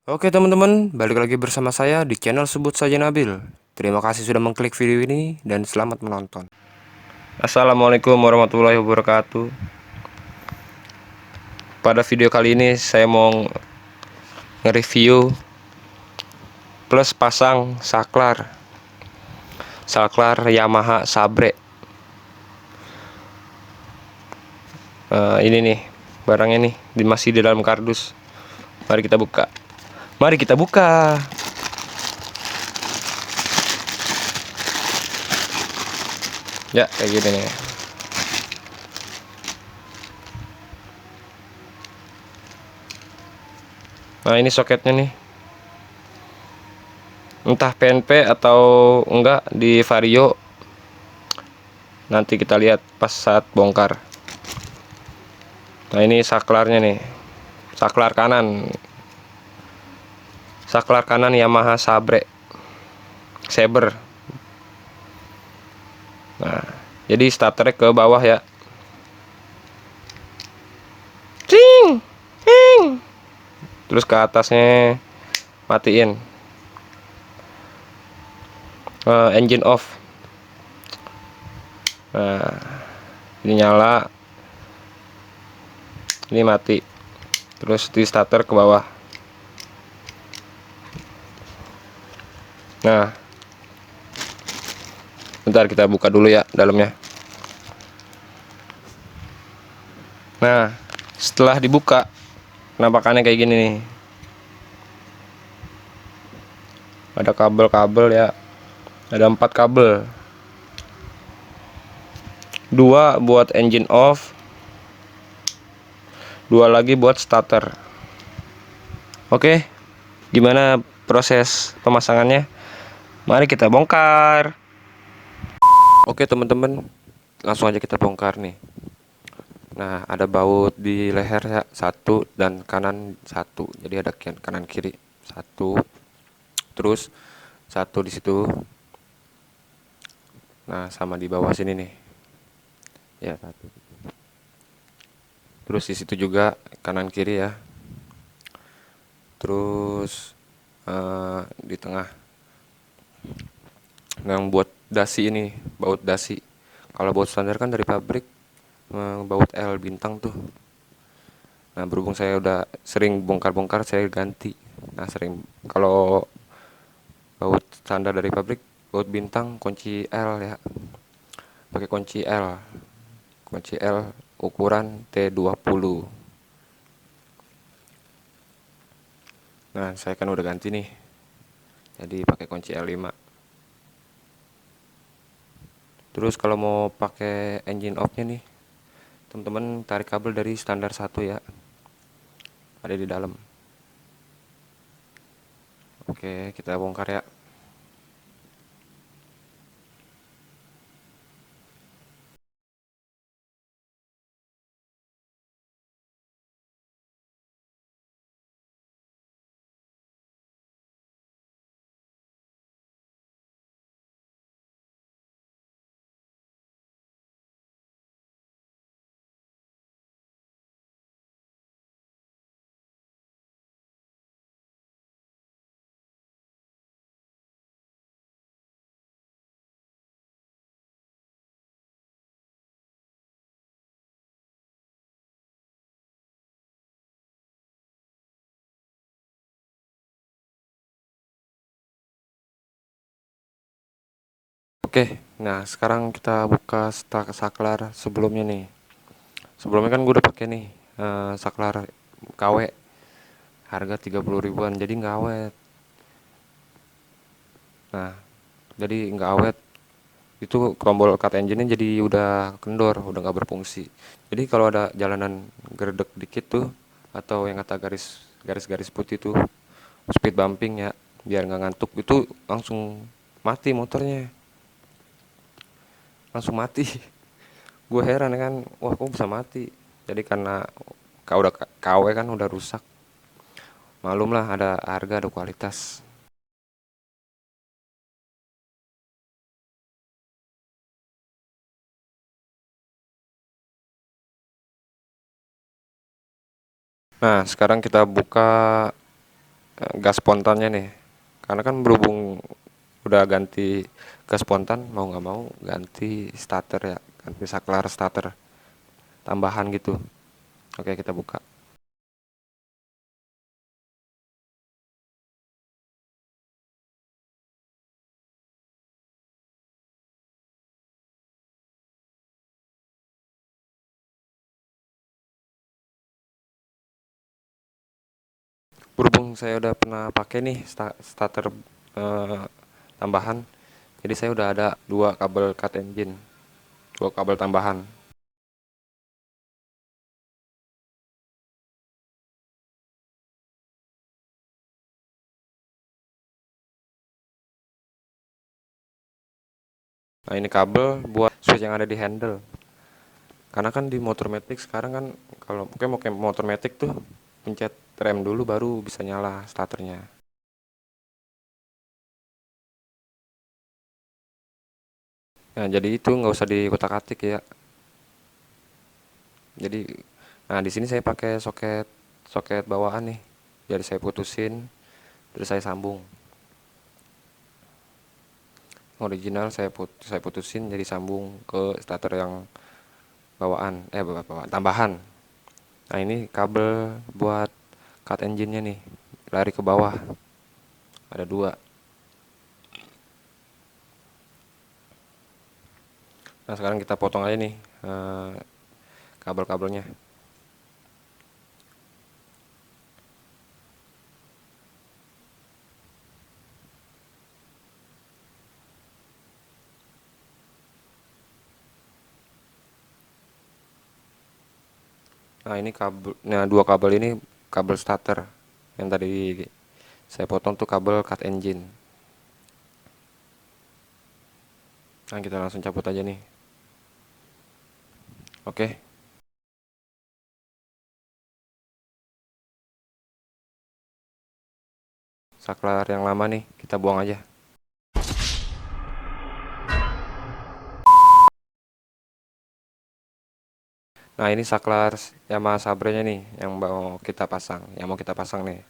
Oke teman-teman, balik lagi bersama saya di channel sebut saja Nabil. Terima kasih sudah mengklik video ini dan selamat menonton. Assalamualaikum warahmatullahi wabarakatuh. Pada video kali ini saya mau nge-review plus pasang saklar Yamaha Sabre. Ini nih barangnya nih, masih di dalam kardus. Mari kita buka. Mari kita buka. Ya, kayak gini nih. Nah, ini soketnya nih. Entah PNP atau enggak di Vario. Nanti kita lihat pas saat bongkar. Nah, ini saklarnya nih. Saklar kanan. Saklar kanan Yamaha Saber. Nah, jadi starternya ke bawah ya. Cing, cing. Terus ke atasnya matiin. Engine off. Nah, ini nyala. Ini mati. Terus di starter ke bawah. Nah, bentar kita buka dulu ya dalamnya. Nah, setelah dibuka, penampakannya kayak gini nih. Ada kabel-kabel ya. Ada 4 kabel. 2 buat engine off. 2 lagi buat starter. Oke, gimana proses pemasangannya? Mari kita bongkar. Oke teman-teman, langsung aja kita bongkar nih. Nah, ada baut di leher ya, satu dan kanan satu. Jadi ada kanan kiri satu. Terus satu di situ. Nah, sama di bawah sini nih. Ya, satu. Terus di situ juga kanan kiri ya. Terus di tengah. Yang buat dasi ini, baut dasi. Kalau baut standar kan dari pabrik, baut L bintang tuh. Nah, berhubung saya udah sering bongkar-bongkar, saya ganti. Nah, sering kalau baut standar dari pabrik, baut bintang kunci L ya. Pakai kunci L. Kunci L ukuran T20. Nah, saya kan udah ganti nih. Jadi pakai kunci L5. Terus kalau mau pakai engine off-nya nih, teman-teman tarik kabel dari standar satu ya. Ada di dalam. Oke, kita bongkar ya. Oke, nah sekarang kita buka saklar sebelumnya nih. Sebelumnya kan gue udah pakai nih saklar KW harga 30 ribuan, jadi nggak awet. Nah, jadi nggak awet. Itu tombol cut engine-nya jadi udah kendor, udah nggak berfungsi. Jadi kalau ada jalanan gerdek dikit tuh, atau yang kata garis-garis putih tuh, speed bumping ya, biar nggak ngantuk, itu langsung mati motornya, langsung mati. Gue heran kan, wah kok bisa mati. Jadi karena kau udah KW kan udah rusak. Malum lah, ada harga ada kualitas. Nah, sekarang kita buka gas spontannya nih. Karena kan berhubung udah ganti gas spontan, mau nggak mau ganti starter ya, ganti saklar starter tambahan gitu. Oke, kita buka. Berhubung saya udah pernah pakai nih starter eh, tambahan, jadi saya udah ada dua kabel cut engine, dua kabel tambahan. Nah, ini kabel buat switch yang ada di handle. Karena kan di motor metik sekarang kan, kalau mungkin mau kayak motor metik tuh pencet rem dulu baru bisa nyala starternya. Nah, jadi itu nggak usah dikotak-atik ya. Jadi, nah di sini saya pakai soket soket bawaan nih. Jadi saya putusin, terus saya sambung. Original saya putusin jadi sambung ke starter yang bawaan, bawaan tambahan. Nah, ini kabel buat cut engine-nya nih, lari ke bawah. Ada dua. Nah, sekarang kita potong aja nih kabel-kabelnya. Nah, ini kabel, nah dua kabel ini kabel starter. Yang tadi saya potong tuh kabel cut engine. Nah, kita langsung cabut aja nih. Oke, saklar yang lama nih kita buang aja. Nah, ini saklar Yamaha Sabrenya nih yang mau kita pasang nih.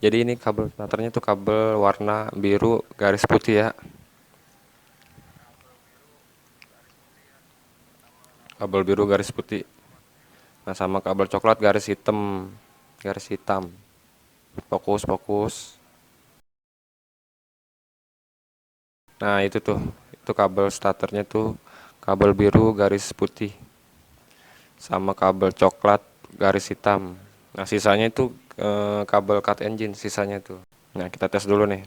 Jadi ini kabel starternya tuh kabel warna biru garis putih ya. Kabel biru garis putih. Nah, sama kabel coklat garis hitam. Garis hitam. Fokus, fokus. Nah, itu tuh. Itu kabel starternya tuh kabel biru garis putih sama kabel coklat garis hitam. Nah, sisanya itu kabel cut engine sisanya tuh. Nah, kita tes dulu nih.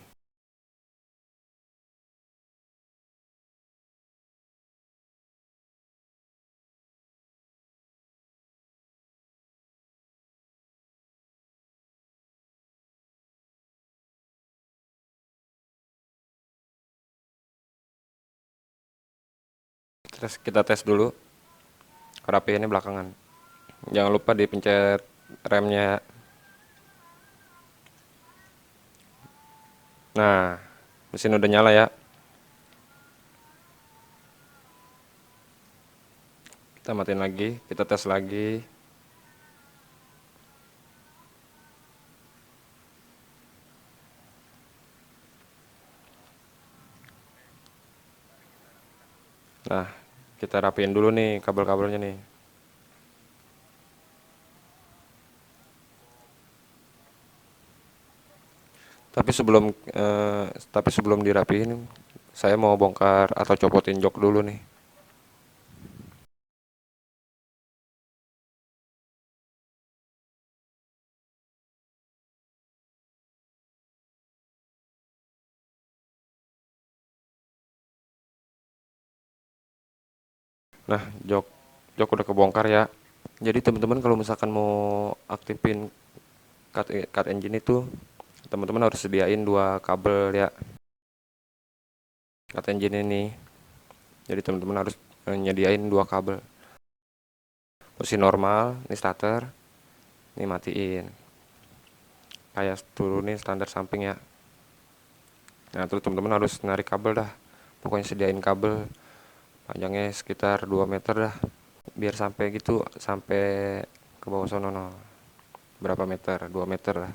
Kita tes dulu kerapiannya belakangan. Jangan lupa dipencet remnya. Nah, mesin udah nyala ya. Kita matiin lagi, kita tes lagi. Nah, kita rapiin dulu nih kabel-kabelnya nih. Tapi sebelum tapi sebelum dirapiin, saya mau bongkar atau copotin jok dulu nih. Nah, jok udah kebongkar ya. Jadi teman-teman kalau misalkan mau aktifin cut engine itu, teman-teman harus sediain dua kabel ya. Cut engine ini. Jadi teman-teman harus nyediain dua kabel. Posisi normal, ini starter, ini matiin. Kayak turunin standar samping ya. Nah, terus teman-teman harus narik kabel dah. Pokoknya sediain kabel panjangnya sekitar 2 meter dah. Biar sampai gitu, sampai ke bawah sono no. Berapa meter? 2 meter lah.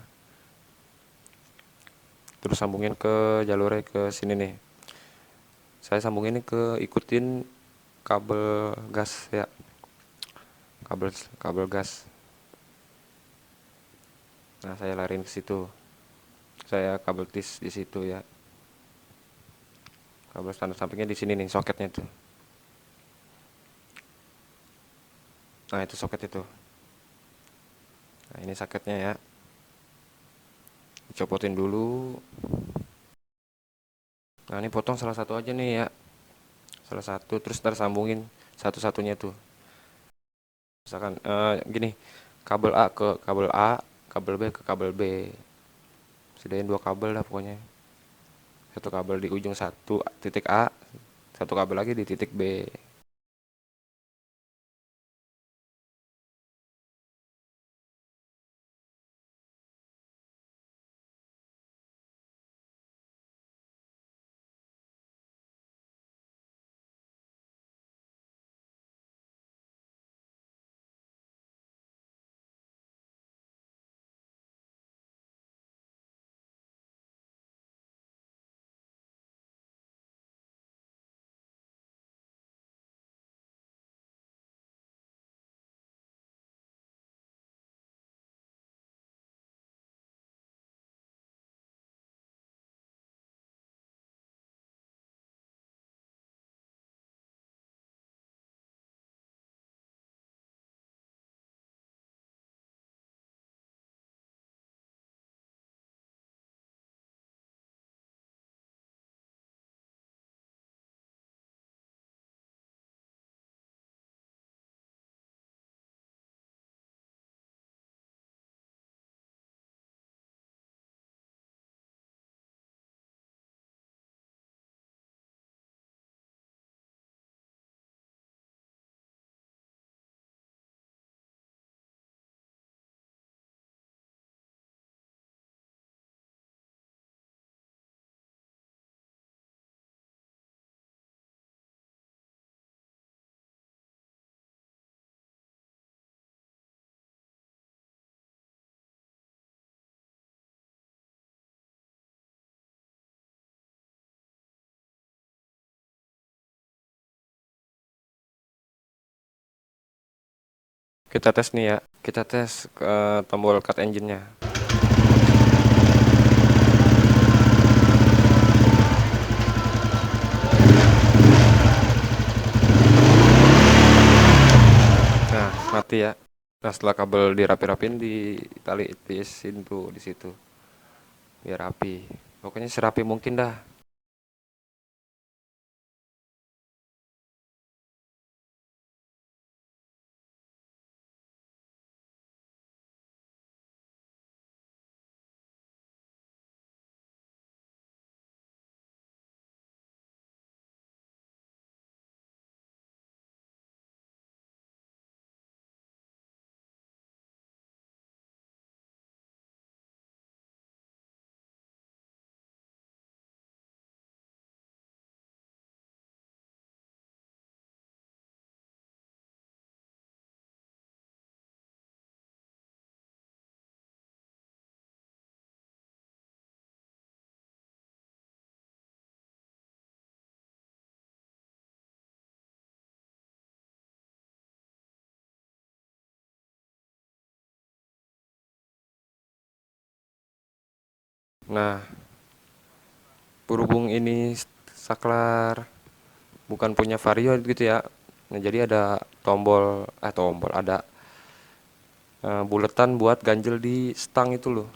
Terus sambungin ke jalurnya ke sini nih. Saya sambungin ini ke ikutin kabel gas ya. Kabel kabel gas. Nah, saya lariin ke situ. Saya kabel tis di situ ya. Kabel standar sampingnya di sini nih soketnya tuh. Nah, itu soket itu. Nah, ini soketnya ya. Dicopotin dulu. Nah, ini potong salah satu aja nih ya. Salah satu terus ntar sambungin satu-satunya tuh. Misalkan gini, kabel A ke kabel A, kabel B ke kabel B. Sediain dua kabel lah pokoknya. Satu kabel di ujung satu titik A, satu kabel lagi di titik B. Kita tes nih ya. Kita tes tombol cut engine-nya. Nah, mati ya. Nah, setelah kabel dirapi-rapin di tali pisin tuh di situ. Biar rapi. Pokoknya serapi mungkin dah. Nah, berhubung ini saklar bukan punya Vario gitu ya. Nah, jadi ada tombol ada buletan buat ganjel di stang itu loh.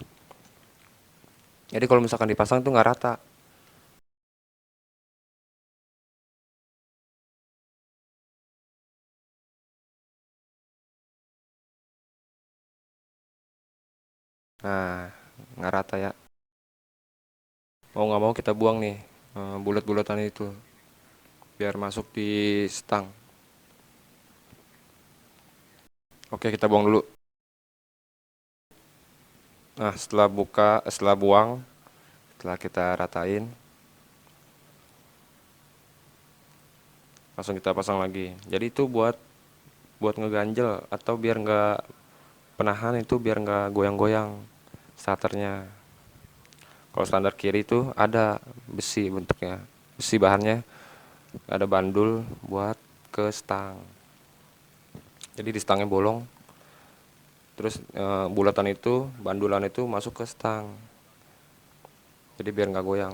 Jadi kalau misalkan dipasang tuh nggak rata. Nah, nggak rata ya. Mau nggak mau kita buang nih bulat-bulatan itu biar masuk di stang. Oke, kita buang dulu. Nah, setelah buang, setelah kita ratain, langsung kita pasang lagi. Jadi itu buat buat ngeganjel atau biar nggak penahan itu biar nggak goyang-goyang starternya. Kalau standar kiri itu ada besi bentuknya, besi bahannya ada bandul buat ke stang. Jadi di stangnya bolong, terus bulatan itu bandulan itu masuk ke stang. Jadi biar nggak goyang.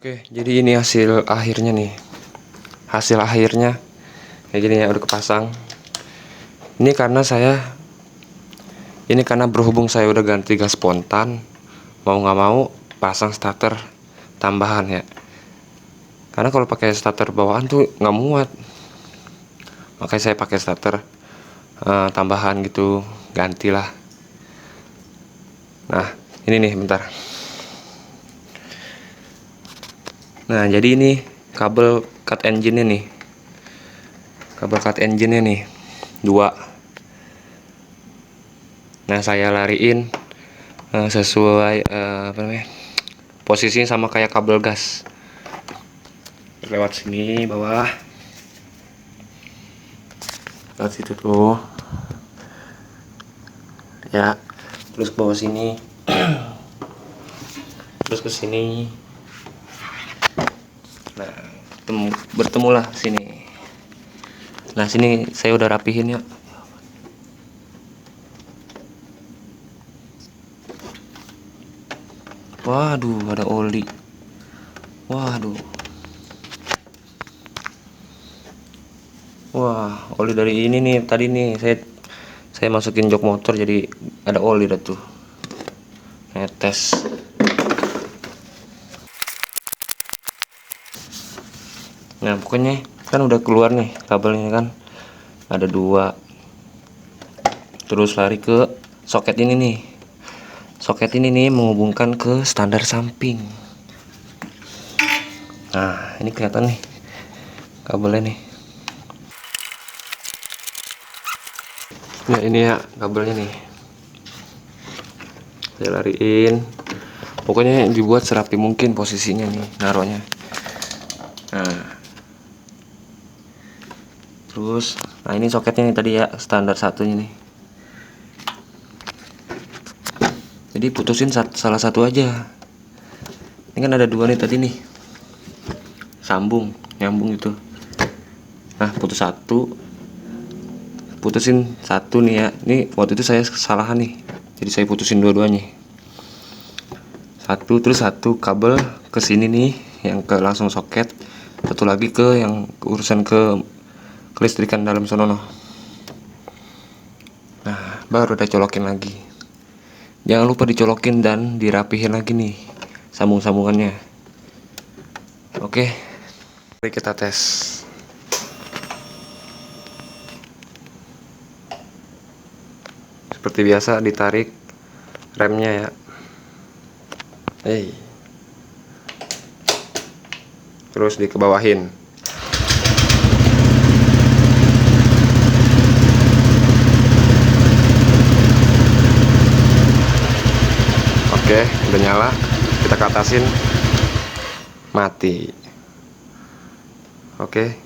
Oke, jadi ini hasil akhirnya nih. Hasil akhirnya kayak gini ya, udah kepasang. Ini karena berhubung saya udah ganti gas spontan, mau nggak mau pasang starter tambahan ya. Karena kalau pakai starter bawaan tuh nggak muat, makanya saya pakai starter tambahan gitu, gantilah. Nah, ini nih bentar. Nah, jadi ini kabel cut engine-nya nih. Kabel cut engine-nya nih. Dua. Nah, saya lariin sesuai apa namanya? Posisinya sama kayak kabel gas. Lewat sini bawah. Lewat situ tuh. Ya. Terus ke bawah sini. Terus ke sini. Nah, bertemulah sini. Nah, sini saya udah rapihin ya. Waduh, ada oli. Waduh. Wah, oli dari ini nih tadi nih saya masukin jok motor jadi ada oli dah tuh. Netes. Nah, pokoknya kan udah keluar nih kabelnya kan. Ada dua. Terus lari ke soket ini nih. Soket ini nih menghubungkan ke standar samping. Nah, ini kelihatan nih kabelnya nih. Nah, ini ya kabelnya nih. Saya lariin. Pokoknya dibuat serapi mungkin posisinya nih naruhnya. Nah. Terus, nah ini soketnya nih tadi ya, standar satunya nih. Jadi putusin salah satu aja. Ini kan ada dua nih tadi nih. Nyambung gitu. Nah, putusin satu nih ya. Ini waktu itu saya kesalahan nih. Jadi saya putusin dua-duanya. Terus satu kabel ke sini nih yang ke langsung soket. Satu lagi ke yang urusan ke kelistrikan dalam sono. Nah, baru udah colokin lagi. Jangan lupa dicolokin dan dirapihin lagi nih sambung-sambungannya. Oke, mari kita tes. Seperti biasa ditarik remnya ya. Terus dikebawahin. Oke, udah nyala. Kita ke atasin. mati. Oke.